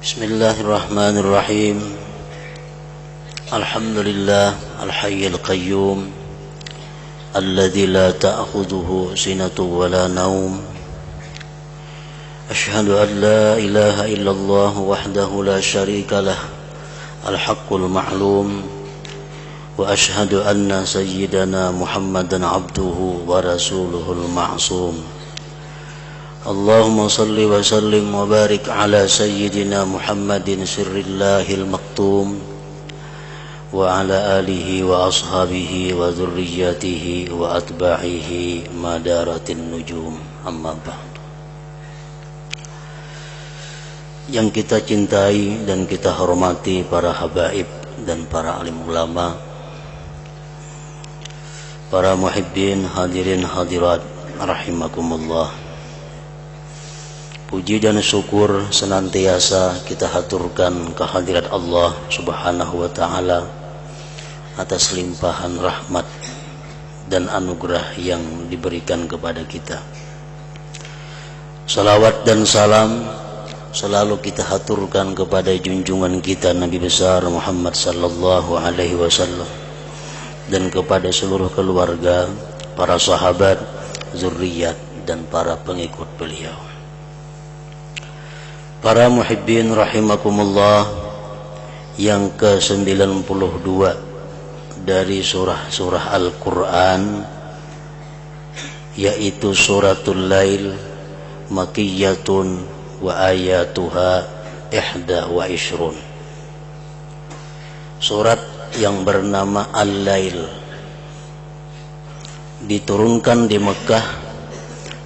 Bismillahirrahmanirrahim. Alhamdulillah al-hayyul qayyum alladzi la ta'khudhuhu sinatun wa la naum. Asyhadu an la ilaha illallah wahdahu la syarika lah al-haqqul ma'lum wa asyhadu anna sayyidana Muhammadan abduhu wa rasuluhul ma'sum. Allahumma salli wa sallim wa barik ala sayyidina Muhammadin sirrillahil maktum wa ala alihi wa ashabihi wa dhurriyyatihi wa atba'ihi madaratin nujum, amma ba'du. Yang kita cintai dan kita hormati para habaib dan para alim ulama, para muhibbin hadirin hadirat rahimakumullah. Puji dan syukur senantiasa kita haturkan kehadirat Allah Subhanahu wa ta'ala atas limpahan rahmat dan anugerah yang diberikan kepada kita. Salawat dan salam selalu kita haturkan kepada junjungan kita Nabi besar Muhammad sallallahu alaihi wasallam dan kepada seluruh keluarga, para sahabat, zuriat dan para pengikut beliau. Para muhibbin rahimakumullah, yang ke-92 dari surah-surah Al-Quran, yaitu suratul Lail, makiyatun wa ayatuha ihda wa ishrun. Surat yang bernama Al-Lail diturunkan di Mekah,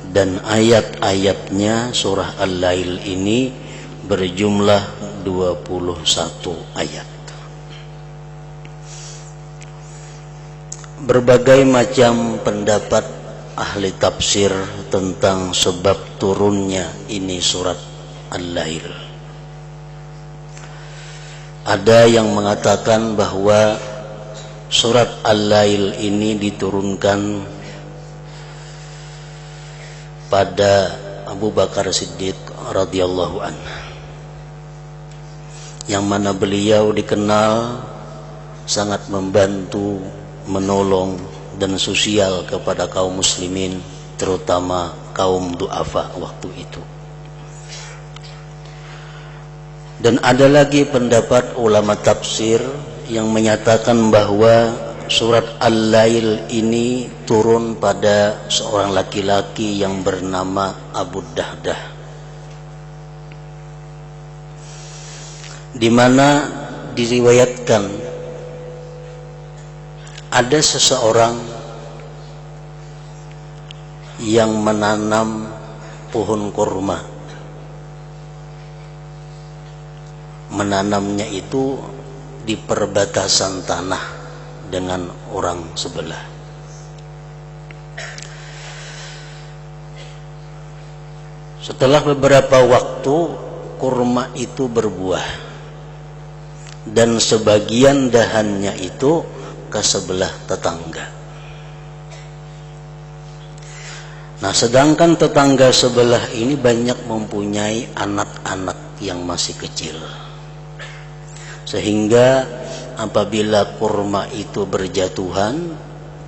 dan ayat-ayatnya surah Al-Lail ini berjumlah 21 ayat. Berbagai macam pendapat ahli tafsir tentang sebab turunnya ini surat Al-Lail. Ada yang mengatakan bahwa surat Al-Lail ini diturunkan pada Abu Bakar Siddiq radhiyallahu anhu, yang mana beliau dikenal sangat membantu, menolong dan sosial kepada kaum muslimin, terutama kaum du'afa waktu itu. Dan ada lagi pendapat ulama tafsir yang menyatakan bahwa surat Al-Lail ini turun pada seorang laki-laki yang bernama Abu Dahdah, di mana diriwayatkan ada seseorang yang menanam pohon kurma. Menanamnya itu di perbatasan tanah dengan orang sebelah. Setelah beberapa waktu, kurma itu berbuah, dan sebagian dahannya itu ke sebelah tetangga. Nah, sedangkan tetangga sebelah ini banyak mempunyai anak-anak yang masih kecil, sehingga apabila kurma itu berjatuhan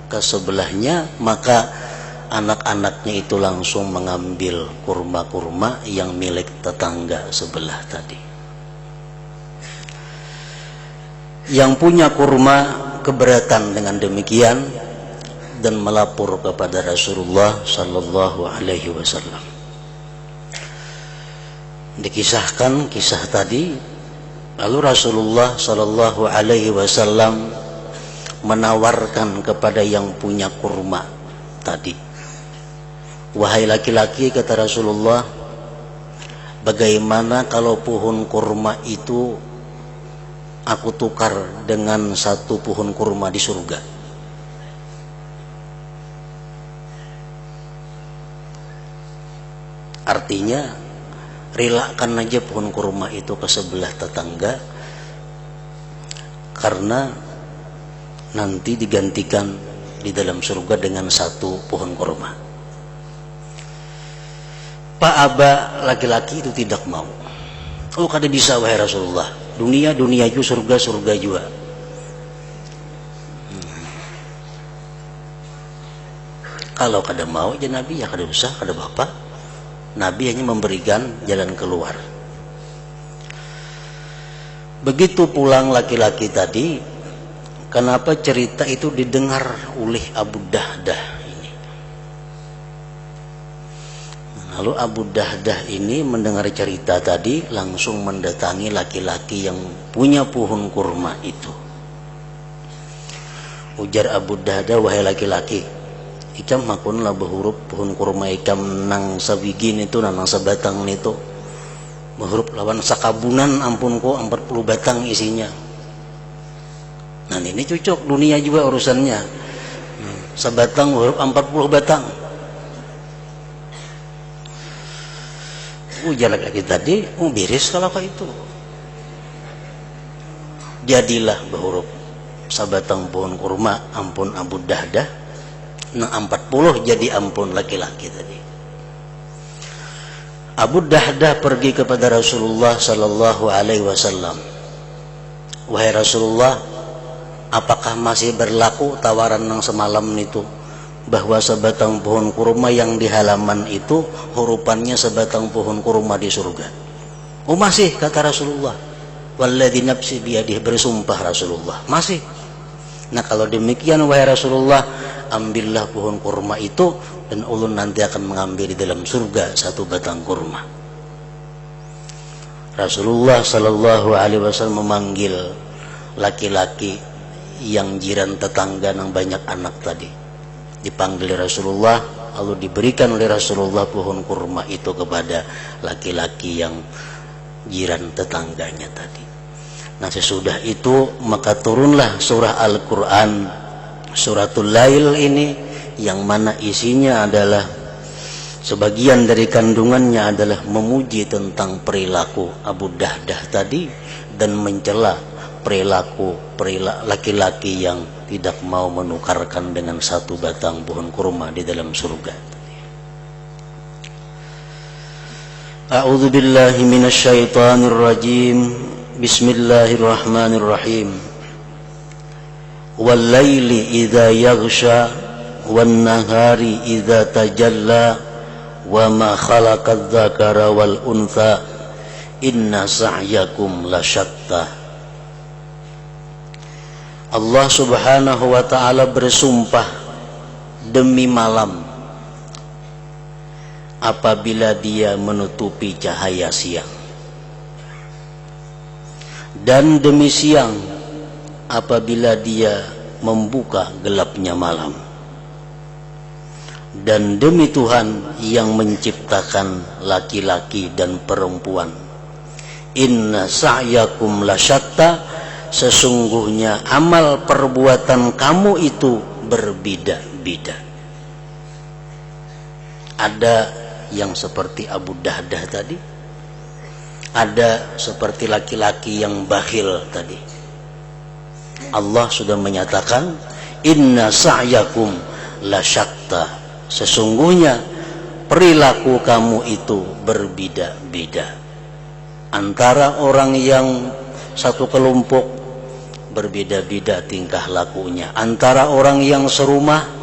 ke sebelahnya, maka anak-anaknya itu langsung mengambil kurma-kurma yang milik tetangga sebelah tadi. Yang punya kurma keberatan dengan demikian dan melapor kepada Rasulullah sallallahu alaihi wasallam. Dikisahkan kisah tadi, lalu Rasulullah sallallahu alaihi wasallam menawarkan kepada yang punya kurma tadi, "Wahai laki-laki," kata Rasulullah, "bagaimana kalau pohon kurma itu aku tukar dengan satu pohon kurma di surga?" Artinya, relakan aja pohon kurma itu ke sebelah tetangga, karena nanti digantikan di dalam surga dengan satu pohon kurma. Pak Aba laki-laki itu tidak mau. Oh kada bisa wahai Rasulullah, dunia juga, surga juga. Kalau kada mau ya Nabi, ya kada usah, kada apa-apa. Nabi hanya memberikan jalan keluar. Begitu pulang laki-laki tadi, kenapa cerita itu didengar oleh Abu Dahdah ini? Lalu Abu Dahdah ini mendengar cerita tadi, langsung mendatangi laki-laki yang punya pohon kurma itu. Ujar Abu Dahdah, wahai laki-laki, ikam makun lah berhuruf pohon kurma ikam nang sabigin itu, nang sabatang itu, berhuruf lawan sakabunan, ampun ko 40 batang isinya. Nah ini cocok, dunia juga urusannya. Sabatang huruf 40 batang. Ujar lagi tadi, biris kalau kayak itu. Jadilah berhuruf sabatang pohon kurma, ampun Abu Dahdah. Nah 40 jadi ampun laki-laki tadi. Abu Dahdah pergi kepada Rasulullah sallallahu alaihi wasallam. Wahai Rasulullah, apakah masih berlaku tawaran yang semalam itu, bahwa sebatang pohon kurma yang di halaman itu hurufannya sebatang pohon kurma di surga? Oh masih, kata Rasulullah. Walladzi nafsi biyadihi, bersumpah Rasulullah, masih. Nah kalau demikian wahai Rasulullah, ambillah pohon kurma itu dan ulun nanti akan mengambil di dalam surga satu batang kurma. Rasulullah sallallahu alaihi wasallam memanggil laki-laki yang jiran tetangga yang banyak anak tadi. Dipanggil Rasulullah, lalu diberikan oleh Rasulullah pohon kurma itu kepada laki-laki yang jiran tetangganya tadi. Nah sesudah itu maka turunlah surah Al-Quran, suratul Lail ini, yang mana isinya adalah, sebagian dari kandungannya adalah memuji tentang perilaku Abu Dahdah tadi dan mencela perilaku laki-laki yang tidak mau menukarkan dengan satu batang pohon kurma di dalam surga. A'udzu billahi minasyaitonir rajim. Bismillahirrahmanirrahim. Wal laili idza yaghsha wan nahari idza tajalla wa ma khalaqadz dzakara wal untha inna sa'yakum lasyatta. Allah subhanahu wa ta'ala bersumpah demi malam apabila dia menutupi cahaya siang, dan demi siang apabila dia membuka gelapnya malam, dan demi Tuhan yang menciptakan laki-laki dan perempuan, inna sa'yakum lasyatta, sesungguhnya amal perbuatan kamu itu berbeda-beda. Ada yang seperti Abu Dahdah tadi, ada seperti laki-laki yang bakhil tadi. Allah sudah menyatakan inna sa'yakum lasyatta, sesungguhnya perilaku kamu itu berbeda-beda. Antara orang yang satu kelompok berbeda-beda tingkah lakunya, antara orang yang serumah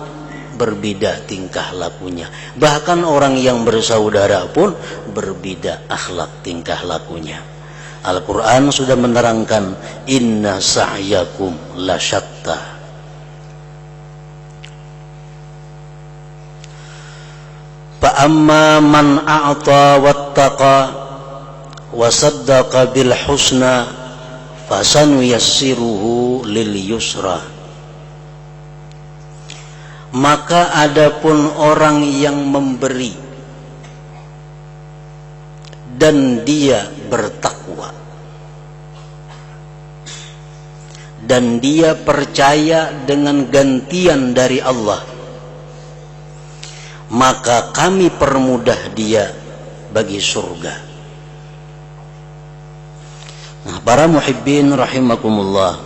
berbeda tingkah lakunya, bahkan orang yang bersaudara pun berbeda akhlak tingkah lakunya. Al-Quran sudah menerangkan inna sa'yakum lasyatta. Fa'amma man a'ta wattaqa wa saddaqa bil husna fasanuyassiruhu lil yusra. Maka adapun orang yang memberi dan dia bertakwa dan dia percaya dengan gantian dari Allah, maka kami permudah dia bagi surga. Nah, para muhibbin rahimakumullah,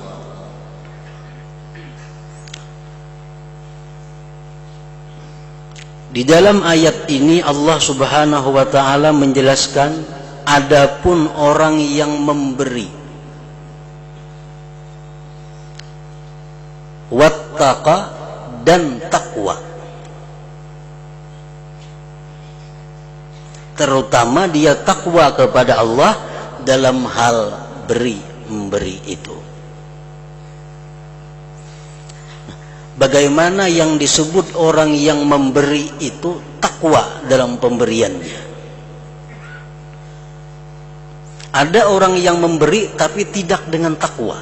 di dalam ayat ini Allah subhanahu wa ta'ala menjelaskan adapun orang yang memberi, wattaqa dan takwa, terutama dia takwa kepada Allah dalam hal memberi itu. Bagaimana yang disebut orang yang memberi itu takwa dalam pemberiannya? Ada orang yang memberi tapi tidak dengan takwa,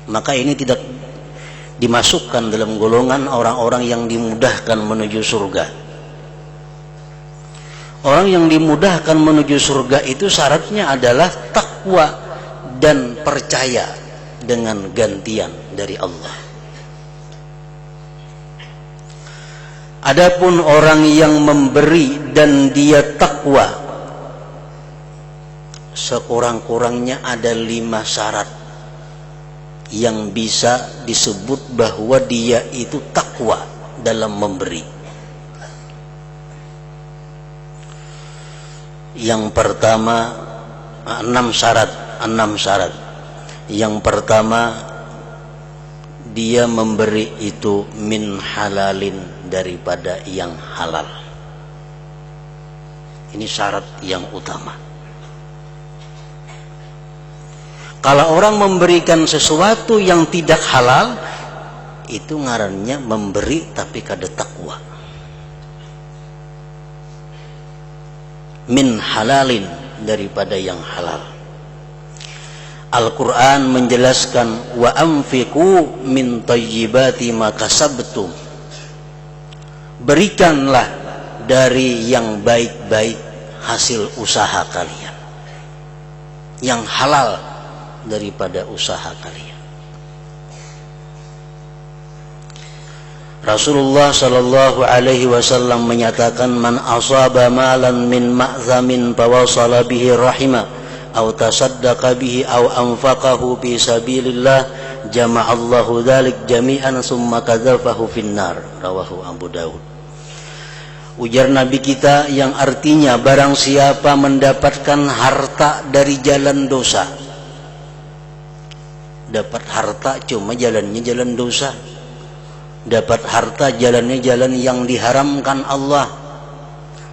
maka ini tidak dimasukkan dalam golongan orang-orang yang dimudahkan menuju surga. Orang yang dimudahkan menuju surga itu syaratnya adalah takwa dan percaya dengan gantian dari Allah. Adapun orang yang memberi dan dia takwa, sekurang-kurangnya ada 5 syarat yang bisa disebut bahwa dia itu takwa dalam memberi. Yang pertama, 6 syarat. Yang pertama, dia memberi itu min halalin, daripada yang halal. Ini syarat yang utama. Kalau orang memberikan sesuatu yang tidak halal, itu ngarannya memberi tapi kada takwa. Min halalin, daripada yang halal. Al-Quran menjelaskan, wa anfiqu min thayyibati ma kasabtum, berikanlah dari yang baik-baik hasil usaha kalian, yang halal daripada usaha kalian. Rasulullah sallallahu alaihi wasallam menyatakan, man asaba malan min ma'zamin fawasala bihi rahimah aw tasaddaqa bihi aw anfaqahu fi sabilillah jama'allahu dzalik jami'an summa kadzafahu finnar, rawahu Abu Daud. Ujar Nabi kita yang artinya, barang siapa mendapatkan harta dari jalan dosa, dapat harta cuma jalannya jalan dosa, dapat harta jalannya jalan yang diharamkan Allah,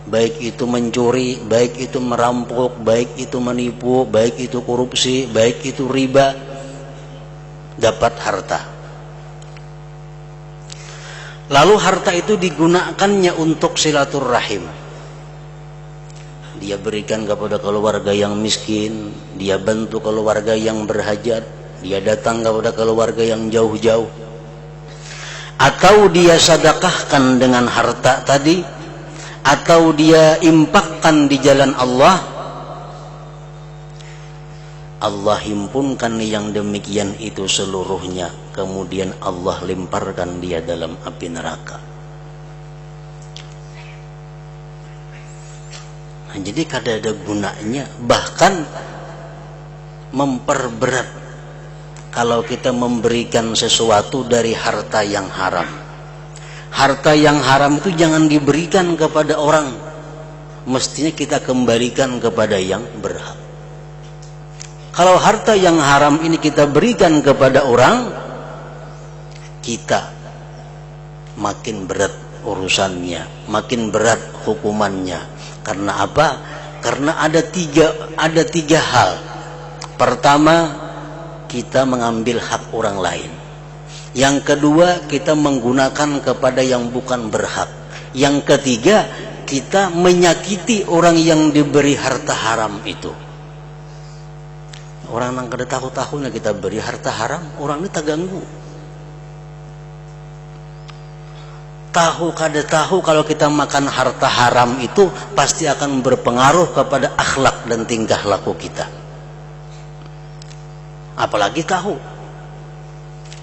baik itu mencuri, baik itu merampok, baik itu menipu, baik itu korupsi, baik itu riba, dapat harta. Lalu harta itu digunakannya untuk silaturahim. Dia berikan kepada keluarga yang miskin, dia bantu keluarga yang berhajat, dia datang kepada keluarga yang jauh-jauh. Atau dia sedekahkan dengan harta tadi, atau dia infakkan di jalan Allah. Allah himpunkan yang demikian itu seluruhnya, kemudian Allah lemparkan dia dalam api neraka. Nah, jadi kada ada gunanya, bahkan memperberat kalau kita memberikan sesuatu dari harta yang haram. Harta yang haram itu jangan diberikan kepada orang, mestinya kita kembalikan kepada yang berhak. Kalau harta yang haram ini kita berikan kepada orang, kita makin berat urusannya, makin berat hukumannya. Karena apa? Karena ada tiga hal. Pertama, kita mengambil hak orang lain. Yang kedua, kita menggunakan kepada yang bukan berhak. Yang ketiga, kita menyakiti orang yang diberi harta haram itu. Orang yang kada tahu-tahunya kita beri harta haram, orang ini tak ganggu. Tahu kada tahu kalau kita makan harta haram itu pasti akan berpengaruh kepada akhlak dan tingkah laku kita. Apalagi tahu.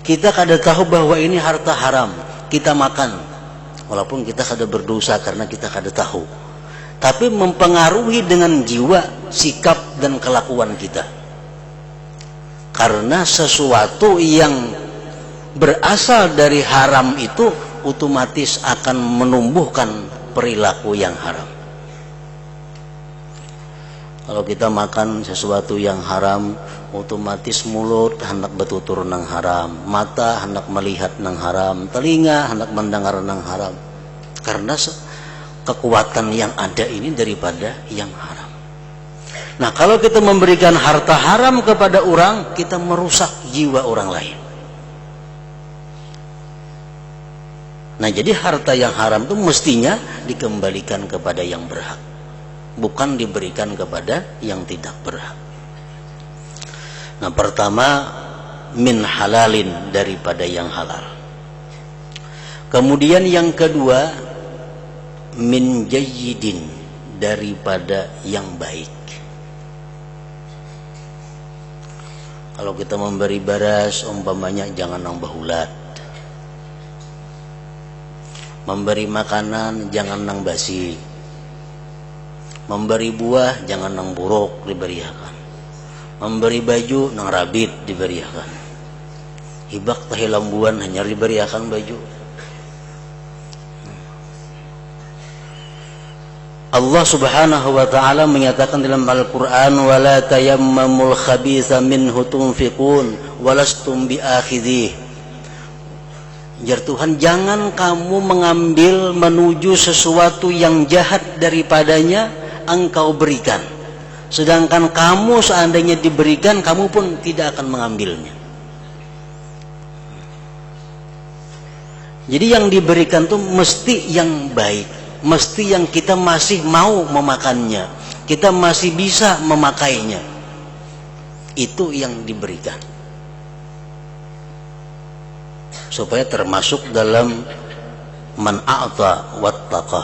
Kita kada tahu bahwa ini harta haram, kita makan. Walaupun kita kada berdosa karena kita kada tahu. Tapi mempengaruhi dengan jiwa, sikap dan kelakuan kita. Karena sesuatu yang berasal dari haram itu otomatis akan menumbuhkan perilaku yang haram. Kalau kita makan sesuatu yang haram, otomatis mulut hendak bertutur nang haram, mata hendak melihat nang haram, telinga hendak mendengar nang haram. Karena kekuatan yang ada ini daripada yang haram. Nah, kalau kita memberikan harta haram kepada orang, kita merusak jiwa orang lain. Nah, jadi harta yang haram itu mestinya dikembalikan kepada yang berhak, bukan diberikan kepada yang tidak berhak. Nah, pertama, min halalin, daripada yang halal. Kemudian yang kedua, min jayyidin, daripada yang baik. Kalau kita memberi beras, umpamanya jangan nang bahulat. Memberi makanan jangan nang basi. Memberi buah jangan nang buruk diberiakan. Memberi baju nang rabit diberiakan. Hibak tahi lambuan hanya diberiakan baju. Allah Subhanahu wa ta'ala menyatakan dalam Al-Qur'an, wala tayammamul khabitha minhu tunfiqun walastum biakhidhih. Jar Tuhan, jangan kamu mengambil menuju sesuatu yang jahat daripadanya engkau berikan, sedangkan kamu seandainya diberikan kamu pun tidak akan mengambilnya. Jadi yang diberikan tuh mesti yang baik, mesti yang kita masih mau memakannya, kita masih bisa memakainya. Itu yang diberikan, supaya termasuk dalam man a'ta wattaqa,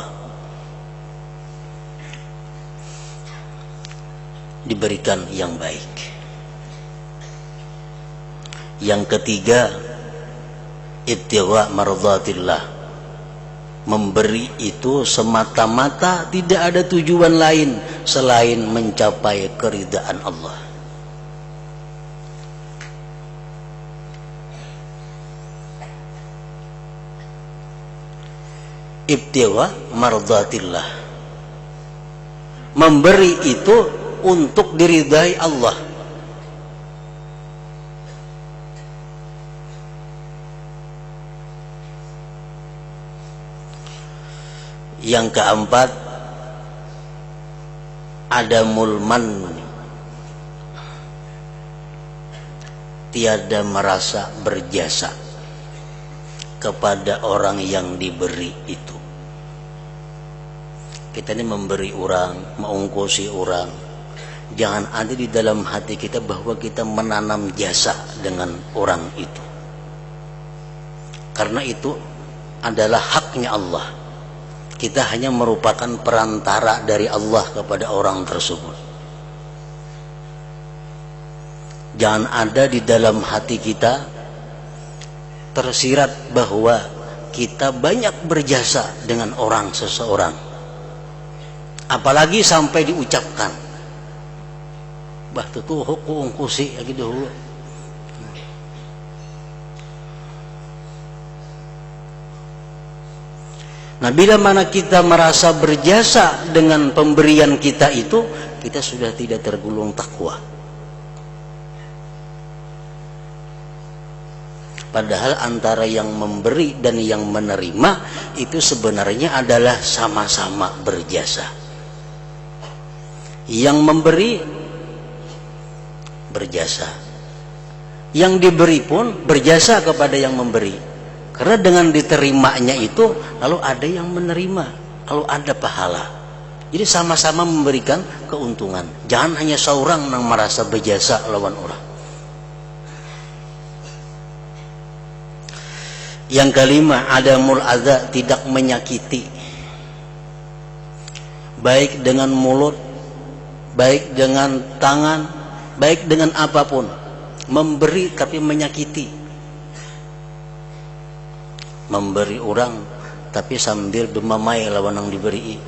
diberikan yang baik. Yang ketiga, ittigha mardhatillah. Memberi itu semata-mata tidak ada tujuan lain selain mencapai keridaan Allah. Ibtigha mardhatillah. Memberi itu untuk diridai Allah. Yang keempat, adamul man, tiada merasa berjasa kepada orang yang diberi itu. Kita ini memberi orang, mengungkusi orang, jangan ada di dalam hati kita bahwa kita menanam jasa dengan orang itu, karena itu adalah haknya Allah. Kita hanya merupakan perantara dari Allah kepada orang tersebut. Jangan ada di dalam hati kita tersirat bahwa kita banyak berjasa dengan orang seseorang, apalagi sampai diucapkan, bah tuh hukum ungkusi lagi dahulu. Nah, bila mana kita merasa berjasa dengan pemberian kita itu, kita sudah tidak tergolong takwa. Padahal antara yang memberi dan yang menerima itu sebenarnya adalah sama-sama berjasa. Yang memberi berjasa, yang diberi pun berjasa kepada yang memberi. Karena dengan diterimanya itu lalu ada yang menerima, lalu ada pahala. Jadi sama-sama memberikan keuntungan. Jangan hanya seorang yang merasa berjasa lawan orang. Yang kelima, adamul adza, tidak menyakiti, baik dengan mulut, baik dengan tangan, baik dengan apapun. Memberi tapi menyakiti. Memberi orang tapi sambil bermamai lawan yang diberi.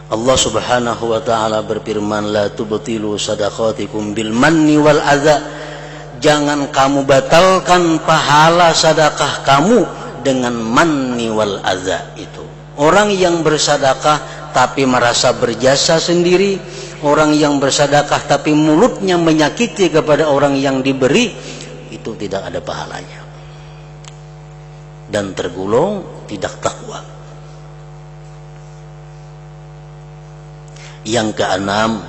Allah Subhanahu wa ta'ala berfirman, la tubtilu sadaqatikum bil manni wal adza. Jangan kamu batalkan pahala sedekah kamu dengan manni wal adza itu. Orang yang bersedekah tapi merasa berjasa sendiri, orang yang bersedekah tapi mulutnya menyakiti kepada orang yang diberi, itu tidak ada pahalanya dan tergolong tidak takwa. Yang keenam,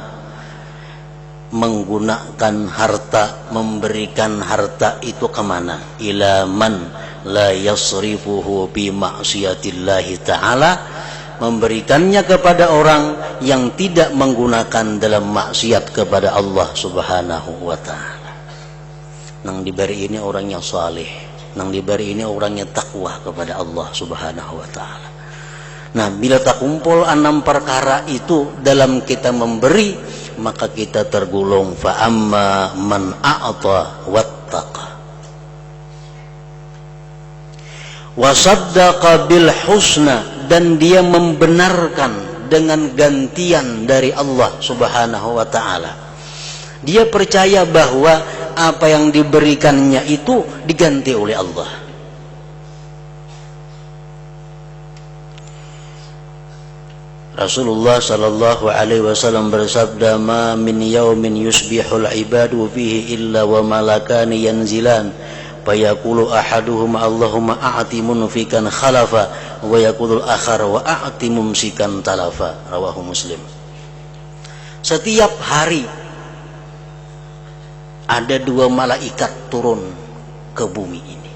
menggunakan harta, memberikan harta itu kemana? Ila man la yasrifuhu bi ma'siyatillahi ta'ala, memberikannya kepada orang yang tidak menggunakan dalam maksiat kepada Allah subhanahu wa ta'ala. Nang diberi ini orangnya saleh, nang diberi ini orangnya takwa kepada Allah subhanahu wa ta'ala. Nah, bila tak kumpul 6 perkara itu dalam kita memberi, maka kita tergolong fa amma man a'ta wattaqa wa saddaqa bil husna, dan dia membenarkan dengan gantian dari Allah subhanahu wa ta'ala. Dia percaya bahwa apa yang diberikannya itu diganti oleh Allah. Rasulullah sallallahu alaihi wasallam bersabda, "Ma min yaumin yusbihul ibadu fihi illa wa malakani yanzilan, fayaqulu ahaduhum Allahumma a'ti munfikan khalafa, wa yaqulu al-akhar wa a'ti mumsikan talafa." Rawahu Muslim. Setiap hari ada 2 malaikat turun ke bumi ini.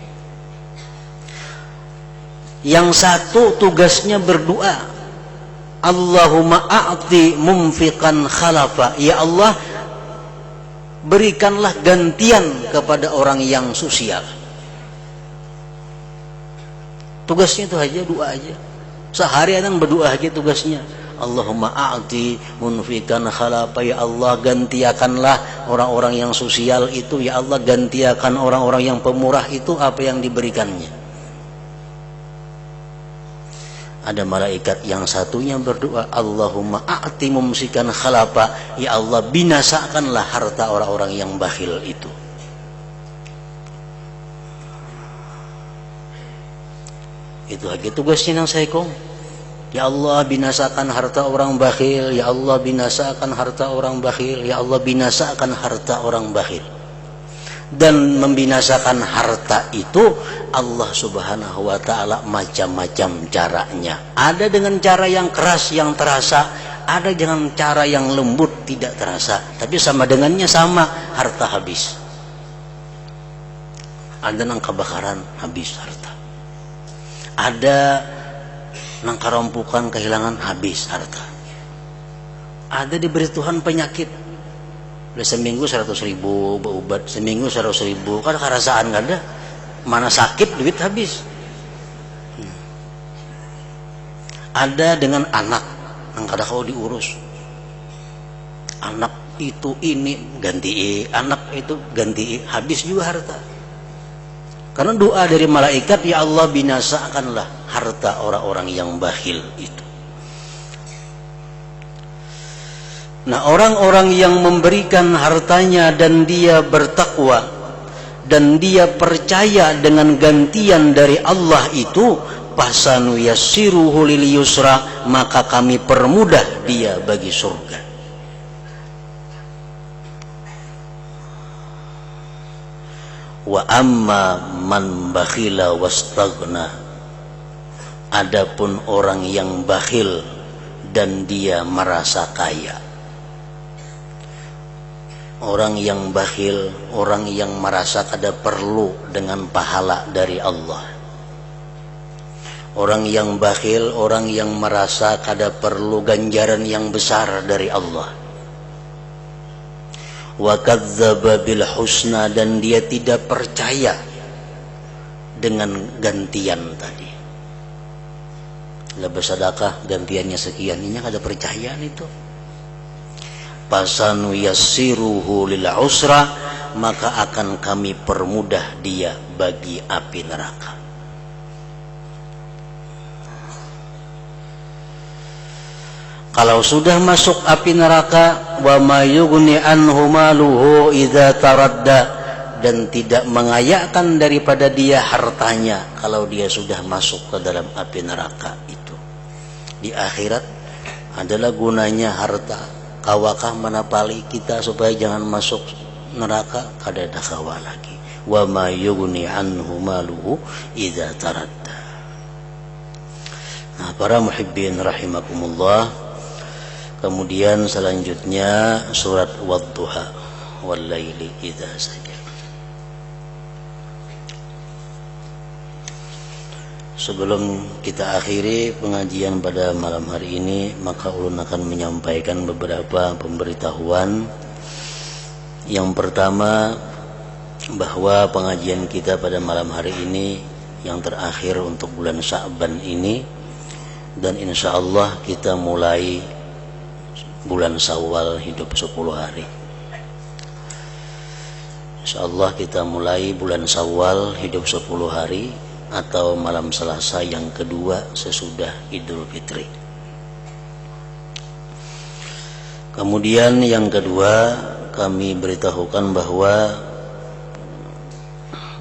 Yang satu tugasnya berdoa, Allahumma a'ti mumfiqan khalafa, ya Allah berikanlah gantian kepada orang yang sosial. Tugasnya itu aja, doa aja. Seharian berdoa aja tugasnya. Allahumma a'ti munfiqan khalafa, ya Allah gantiakanlah orang-orang yang sosial itu, ya Allah gantiakan orang-orang yang pemurah itu apa yang diberikannya. Ada malaikat yang satunya berdoa, Allahumma a'ti mumsikan khalafa, ya Allah binasakanlah harta orang-orang yang bakhil itu. Itu aja tugasnya yang saya kong. Ya Allah binasakan harta orang bakhil, ya Allah binasakan harta orang bakhil, ya Allah binasakan harta orang bakhil. Dan membinasakan harta itu Allah subhanahu wa ta'ala macam-macam caranya. Ada dengan cara yang keras yang terasa, ada dengan cara yang lembut tidak terasa, tapi sama dengannya sama, harta habis. Ada nang kebakaran habis harta, ada nang kerampukan kehilangan habis harta, ada diberi Tuhan penyakit, seminggu 100.000 berobat, seminggu 100.000, kan kerasaan gak ada, mana sakit duit habis. Ada dengan anak yang kada kau diurus, anak itu ini ganti anak itu ganti habis juga harta. Karena doa dari malaikat, ya Allah binasakanlah harta orang-orang yang bakhil itu. Nah, orang-orang yang memberikan hartanya dan dia bertakwa dan dia percaya dengan gantian dari Allah itu, pasanu yassiruhu lil yusra, maka kami permudah dia bagi surga. Wa amma man bakhila wastaghna, adapun orang yang bakhil dan dia merasa kaya. Orang yang bakhil, orang yang merasa kada perlu dengan pahala dari Allah. Orang yang bakhil, orang yang merasa kada perlu ganjaran yang besar dari Allah. Wa kadzdzaba bil husna, dan dia tidak percaya dengan gantian tadi. Lebih sedekah gantiannya sekian, ini kada percayaan itu. Pasanu yassiruhu lil usra, maka akan kami permudah dia bagi api neraka. Kalau sudah masuk api neraka, wa ma yughni anhu maluhu idza taradda, dan tidak mengayakkan daripada dia hartanya kalau dia sudah masuk ke dalam api neraka itu. Di akhirat adalah gunanya harta. Kawakah menapali kita supaya jangan masuk neraka? Kadada kawa lagi. Wa ma yughni anhu maluhu idza taradda. Nah, para muhibbin rahimakumullah, kemudian selanjutnya surat Wadduha wal laili idza saja. Sebelum kita akhiri pengajian pada malam hari ini, maka ulun akan menyampaikan beberapa pemberitahuan. Yang pertama, bahwa pengajian kita pada malam hari ini yang terakhir untuk bulan Sya'ban ini, dan insya Allah kita mulai bulan Syawal hidup 10 hari. Insya Allah kita mulai bulan Syawal hidup 10 hari, atau malam Selasa yang kedua sesudah Idul Fitri. Kemudian yang kedua, kami beritahukan bahwa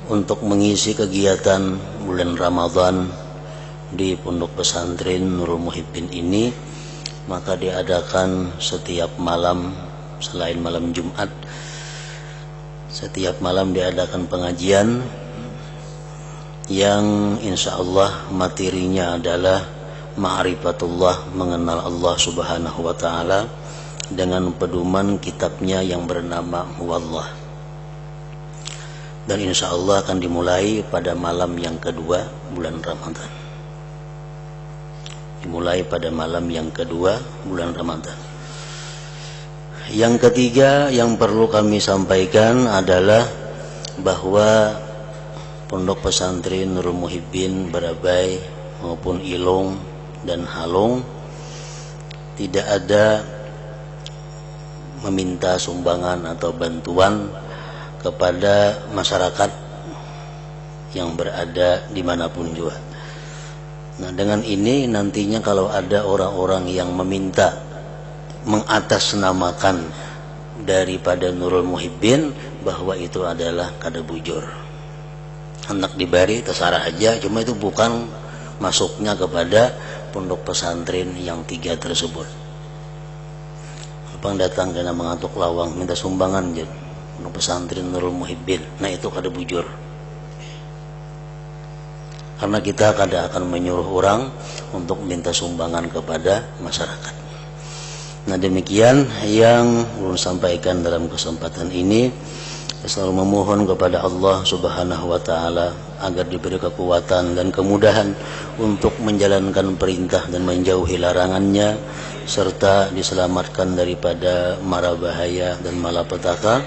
untuk mengisi kegiatan bulan Ramadan di Pondok Pesantren Nurul Muhibbin ini, maka diadakan setiap malam selain malam Jumat, setiap malam diadakan pengajian yang insya Allah materinya adalah ma'rifatullah, mengenal Allah subhanahu wa ta'ala dengan pedoman kitabnya yang bernama Huwallah. Dan insya Allah akan dimulai pada malam yang kedua bulan Ramadan. Dimulai pada malam yang kedua bulan Ramadan. Yang ketiga yang perlu kami sampaikan adalah bahwa Pondok Pesantren Nurul Muhibbin Barabai maupun Ilung dan Halung tidak ada meminta sumbangan atau bantuan kepada masyarakat yang berada dimanapun juga. Nah, dengan ini nantinya kalau ada orang-orang yang meminta mengatasnamakan daripada Nurul Muhibbin, bahwa itu adalah kada bujur. Hendak diberi terserah aja, cuma itu bukan masuknya kepada pondok pesantren yang 3 tersebut. Abang datang kena mengatuk lawang minta sumbangan je pondok pesantren Nurul Muhibbin, nah itu kada bujur. Karena kita kada akan menyuruh orang untuk minta sumbangan kepada masyarakat. Nah, demikian yang ulun sampaikan dalam kesempatan ini. Selalu memohon kepada Allah subhanahu wa ta'ala agar diberi kekuatan dan kemudahan untuk menjalankan perintah dan menjauhi larangannya, serta diselamatkan daripada mara bahaya dan malapetaka,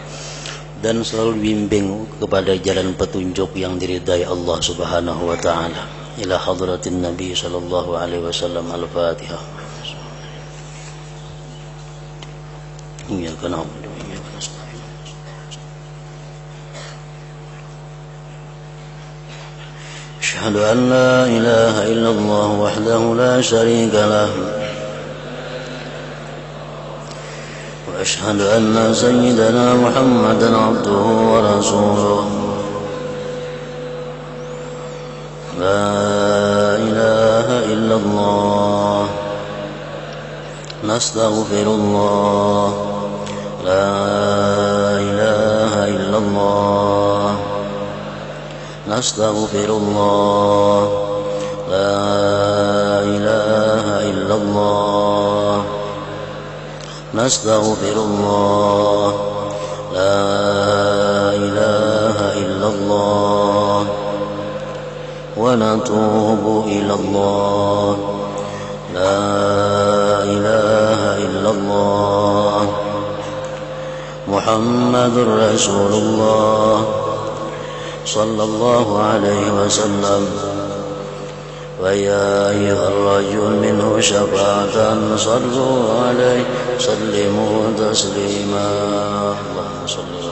dan selalu bimbing kepada jalan petunjuk yang diridai Allah subhanahu wa ta'ala. Ila hadratin Nabi sallallahu alaihi wasallam. Al-Fatihah. Iyyaka na'budu wa iyyaka nasta'in. أشهد أن لا إله إلا الله وحده لا شريك له وأشهد أن سيدنا محمدا عبده ورسوله لا إله إلا الله نستغفر الله لا إله إلا الله نستغفر الله لا إله إلا الله نستغفر الله لا إله إلا الله ونتوب إلى الله لا إله إلا الله محمد رسول الله صلى الله عليه وسلم ويا أيها الرجل منه شفاعة صلوا عليه سلموا تسليما اللهم صل